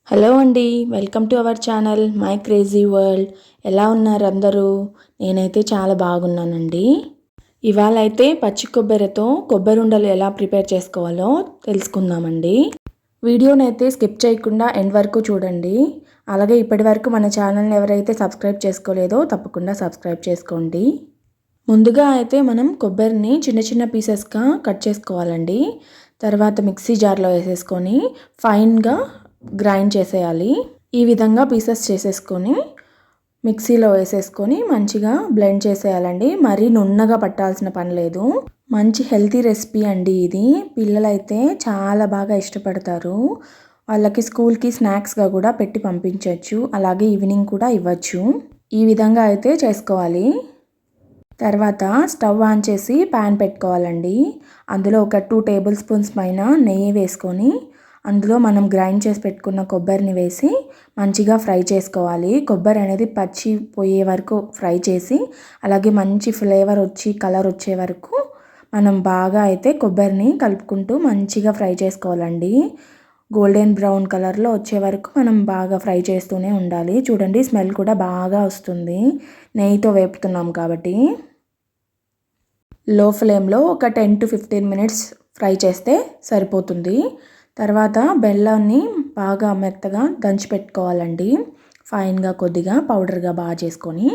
Hello అండి, welcome to our channel my crazy world. ఎలా ఉన్నారు అందరూ? నేనైతే చాలా బాగున్నానండి. ఇవాళ అయితే పచ్చి కొబ్బరితో కొబ్బరి ఉండలు ఎలా ప్రిపేర్ చేసుకోవాలో తెలుసుకుందామండి. వీడియోనైతే స్కిప్ చేయకుండా ఎండ్ వరకు చూడండి. అలాగే ఇప్పటి వరకు మన ఛానల్ని ఎవరైతే సబ్స్క్రైబ్ చేసుకోలేదో తప్పకుండా సబ్స్క్రైబ్ చేసుకోండి. ముందుగా అయితే మనం కొబ్బరిని చిన్న చిన్న పీసెస్గా కట్ చేసుకోవాలండి. తర్వాత మిక్సీ జార్లో వేసేసుకొని ఫైన్గా గ్రైండ్ చేసేయాలి. ఈ విధంగా పీసెస్ చేసేసుకొని మిక్సీలో వేసేసుకొని మంచిగా బ్లెండ్ చేసేయాలండి. మరీ నున్నగా పట్టాల్సిన పని లేదు. మంచి హెల్తీ రెసిపీ అండి ఇది. పిల్లలైతే చాలా బాగా ఇష్టపడతారు. వాళ్ళకి స్కూల్కి స్నాక్స్గా కూడా పెట్టి పంపించవచ్చు. అలాగే ఈవినింగ్ కూడా ఇవ్వచ్చు. ఈ విధంగా అయితే చేసుకోవాలి. తర్వాత స్టవ్ ఆన్ చేసి ప్యాన్ పెట్టుకోవాలండి. అందులో ఒక 2 టేబుల్ స్పూన్స్ పైన నెయ్యి వేసుకొని అందులో మనం గ్రైండ్ చేసి పెట్టుకున్న కొబ్బరిని వేసి మంచిగా ఫ్రై చేసుకోవాలి. కొబ్బరి అనేది పచ్చి పోయే వరకు ఫ్రై చేసి అలాగే మంచి ఫ్లేవర్ వచ్చి కలర్ వచ్చే వరకు మనం బాగా అయితే కొబ్బరిని కలుపుకుంటూ మంచిగా ఫ్రై చేసుకోవాలండి. గోల్డెన్ బ్రౌన్ కలర్లో వచ్చే వరకు మనం బాగా ఫ్రై చేస్తూనే ఉండాలి. చూడండి, స్మెల్ కూడా బాగా వస్తుంది నెయ్యితో వేపుతున్నాం కాబట్టి. లో ఫ్లేమ్లో ఒక 10 to 15 మినిట్స్ ఫ్రై చేస్తే సరిపోతుంది. తర్వాత బెల్లాన్ని బాగా మెత్తగా దంచి పెట్టుకోవాలండి. ఫైన్గా కొద్దిగా పౌడర్గా బాగా చేసుకొని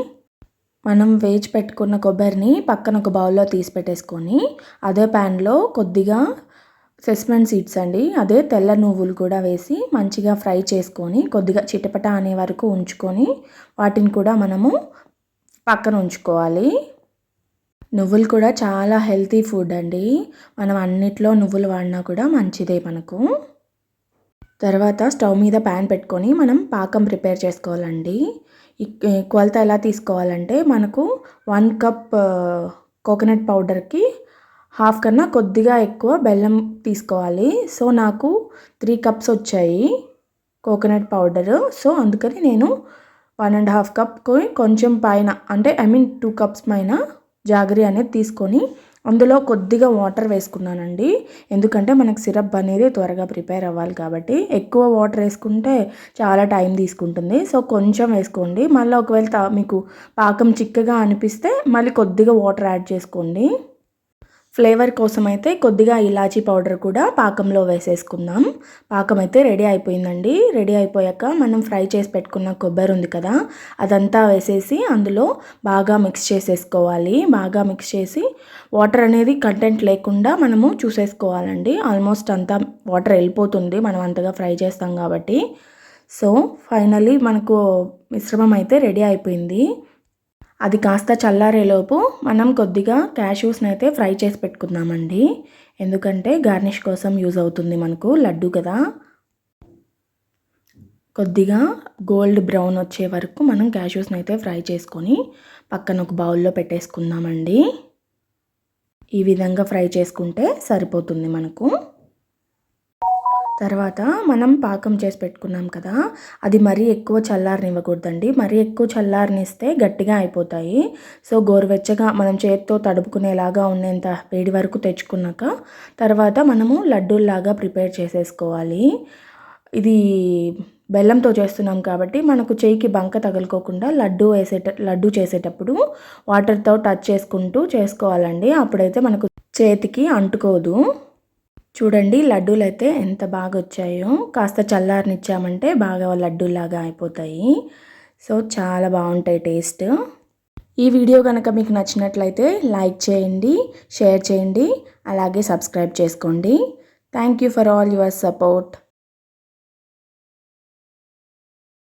మనం వేచి పెట్టుకున్న కొబ్బరిని పక్కన ఒక బౌల్లో తీసి పెట్టేసుకొని అదే ప్యాన్లో కొద్దిగా సెస్మన్ సీడ్స్ అండి, అదే తెల్ల నువ్వులు కూడా వేసి మంచిగా ఫ్రై చేసుకొని కొద్దిగా చిటపట అనే వరకు ఉంచుకొని వాటిని కూడా మనము పక్కన ఉంచుకోవాలి. నువ్వులు కూడా చాలా హెల్తీ ఫుడ్ అండి. మనం అన్నిట్లో నువ్వులు వాడినా కూడా మంచిదే మనకు. తర్వాత స్టవ్ మీద ప్యాన్ పెట్టుకొని మనం పాకం ప్రిపేర్ చేసుకోవాలండి. కొలత ఎలా తీసుకోవాలంటే మనకు 1 కప్ కోకోనట్ పౌడర్కి హాఫ్ కన్నా కొద్దిగా ఎక్కువ బెల్లం తీసుకోవాలి. సో నాకు 3 కప్స్ వచ్చాయి కోకోనట్ పౌడరు. సో అందుకని నేను 1.5 కప్కి కొంచెం పైన అంటే 2 కప్స్ పైన జాగరి అనేది తీసుకొని అందులో కొద్దిగా వాటర్ వేసుకున్నానండి. ఎందుకంటే మనకు సిరప్ అనేది త్వరగా ప్రిపేర్ అవ్వాలి కాబట్టి. ఎక్కువ వాటర్ వేసుకుంటే చాలా టైం తీసుకుంటుంది. సో కొంచెం వేసుకోండి. మళ్ళీ ఒకవేళ మీకు పాకం చిక్కగా అనిపిస్తే మళ్ళీ కొద్దిగా వాటర్ యాడ్ చేసుకోండి. ఫ్లేవర్ కోసం అయితే కొద్దిగా ఇలాచీ పౌడర్ కూడా పాకంలో వేసేసుకుందాం. పాకం అయితే రెడీ అయిపోయిందండి. రెడీ అయిపోయాక మనం ఫ్రై చేసి పెట్టుకున్న కొబ్బరి ఉంది కదా, అదంతా వేసేసి అందులో బాగా మిక్స్ చేసేసుకోవాలి. బాగా మిక్స్ చేసి వాటర్ అనేది కంటెంట్ లేకుండా మనము చూసేసుకోవాలండి. ఆల్మోస్ట్ అంతా వాటర్ వెళ్ళిపోతుంది మనం అంతగా ఫ్రై చేస్తాం కాబట్టి. సో ఫైనల్లీ మనకు మిశ్రమం అయితే రెడీ అయిపోయింది. అది కాస్త చల్లారేలోపు మనం కొద్దిగా క్యాష్యూస్ని అయితే ఫ్రై చేసి పెట్టుకుందామండి. ఎందుకంటే గార్నిష్ కోసం యూజ్ అవుతుంది మనకు, లడ్డు కదా. కొద్దిగా గోల్డ్ బ్రౌన్ వచ్చే వరకు మనం క్యాష్యూస్ని అయితే ఫ్రై చేసుకొని పక్కన ఒక బౌల్లో పెట్టేసుకుందామండి. ఈ విధంగా ఫ్రై చేసుకుంటే సరిపోతుంది మనకు. తర్వాత మనం పాకం చేసి పెట్టుకున్నాం కదా, అది మరీ ఎక్కువ చల్లారనివ్వకూడదండి. మరీ ఎక్కువ చల్లారనిస్తే గట్టిగా అయిపోతాయి. సో గోరువెచ్చగా మనం చేతితో తడుపుకునేలాగా ఉన్నంత వేడి వరకు తెచ్చుకున్నాక తర్వాత మనము లడ్డూల్లాగా ప్రిపేర్ చేసేసుకోవాలి. ఇది బెల్లంతో చేస్తున్నాం కాబట్టి మనకు చేయికి బంక తగులుకోకుండా లడ్డు చేసేటప్పుడు వాటర్తో టచ్ చేసుకుంటూ చేసుకోవాలండి. అప్పుడైతే మనకు చేతికి అంటుకోదు. చూడండి, లడ్డూలు అయితే ఎంత బాగా వచ్చాయో. కాస్త చల్లారనిచ్చామంటే బాగా లడ్డూలాగా అయిపోతాయి. సో చాలా బాగుంటాయి టేస్ట్. ఈ వీడియో కనుక మీకు నచ్చినట్లయితే లైక్ చేయండి, షేర్ చేయండి, అలాగే సబ్స్క్రైబ్ చేసుకోండి. Thank you for all your support.